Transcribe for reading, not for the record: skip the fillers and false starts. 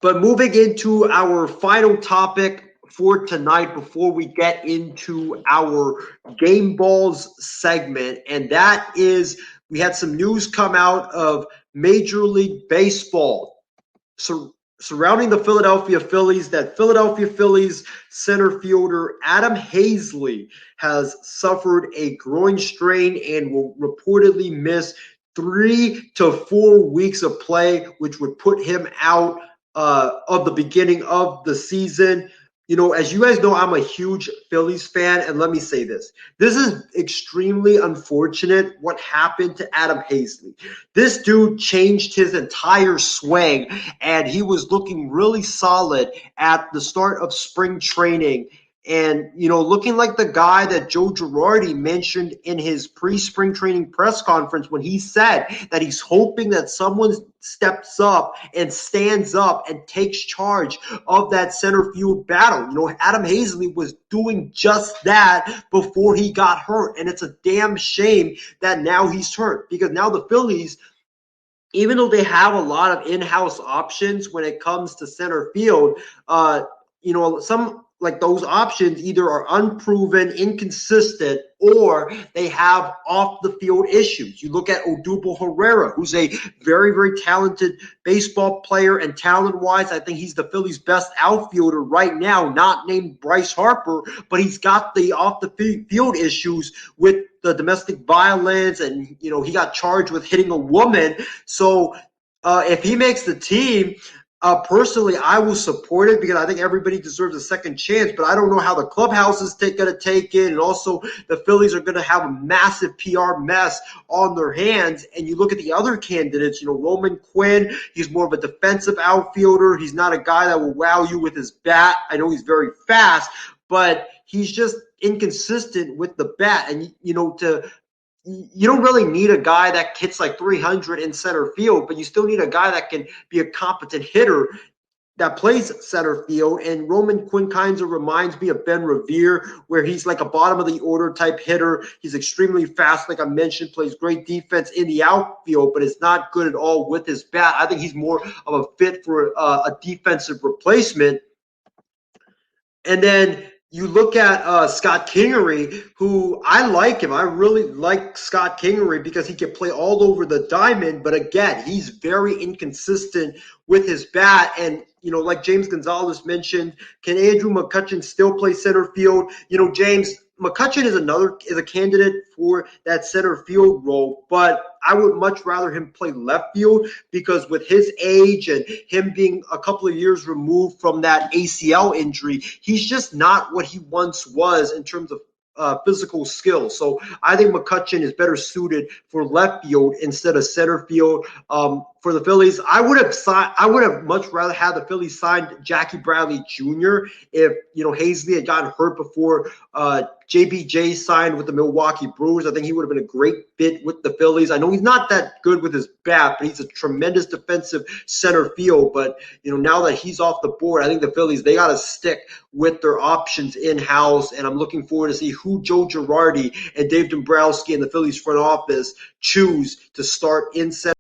But moving into our final topic for tonight before we get into our game balls segment, and that is we had some news come out of Major League Baseball surrounding the Philadelphia Phillies. That Philadelphia Phillies center fielder Adam Haseley has suffered a groin strain and will reportedly miss 3 to 4 weeks of play, which would put him out of the beginning of the season. You know, as you guys know, I'm a huge Phillies fan, and let me say this. This is extremely unfortunate what happened to Adam Haseley. This dude changed his entire swing, and he was looking really solid at the start of spring training. And, you know, looking like the guy that Joe Girardi mentioned in his pre-spring training press conference when he said that he's hoping that someone steps up and stands up and takes charge of that center field battle. You know, Adam Haseley was doing just that before he got hurt. And it's a damn shame that now he's hurt, because now the Phillies, even though they have a lot of in-house options when it comes to center field, you know, some like those options either are unproven, inconsistent, or they have off the field issues. You look at Odubel Herrera, who's a very, very talented baseball player, and talent-wise, I think he's the Phillies' best outfielder right now, not named Bryce Harper, but he's got the off the field issues with the domestic violence, and, you know, he got charged with hitting a woman. So if he makes the team, personally, I will support it because I think everybody deserves a second chance, but I don't know how the clubhouse is going to take it, and also the Phillies are going to have a massive PR mess on their hands. And you look at the other candidates, you know, Roman Quinn, he's more of a defensive outfielder. He's not a guy that will wow you with his bat. I know he's very fast, but he's just inconsistent with the bat. And, you know, you don't really need a guy that hits like 300 in center field, but you still need a guy that can be a competent hitter that plays center field. And Roman Quinn kind of reminds me of Ben Revere, where he's like a bottom of the order type hitter. He's extremely fast, like I mentioned, plays great defense in the outfield, but is not good at all with his bat. I think he's more of a fit for a defensive replacement. And then you look at Scott Kingery, who I like him. I really like Scott Kingery because he can play all over the diamond. But again, he's very inconsistent with his bat. And, you know, like James Gonzalez mentioned, can Andrew McCutchen still play center field? You know, James, McCutchen is a candidate for that center field role, but I would much rather him play left field, because with his age and him being a couple of years removed from that ACL injury, he's just not what he once was in terms of physical skills. So I think McCutchen is better suited for left field instead of center field. For the Phillies, I would have much rather had the Phillies signed Jackie Bradley Jr. if, you know, Haseley had gotten hurt before JBJ signed with the Milwaukee Brewers. I think he would have been a great fit with the Phillies. I know he's not that good with his bat, but he's a tremendous defensive center field. But, you know, now that he's off the board, I think the Phillies, they got to stick with their options in-house, and I'm looking forward to see who Joe Girardi and Dave Dombrowski and the Phillies front office choose to start in center.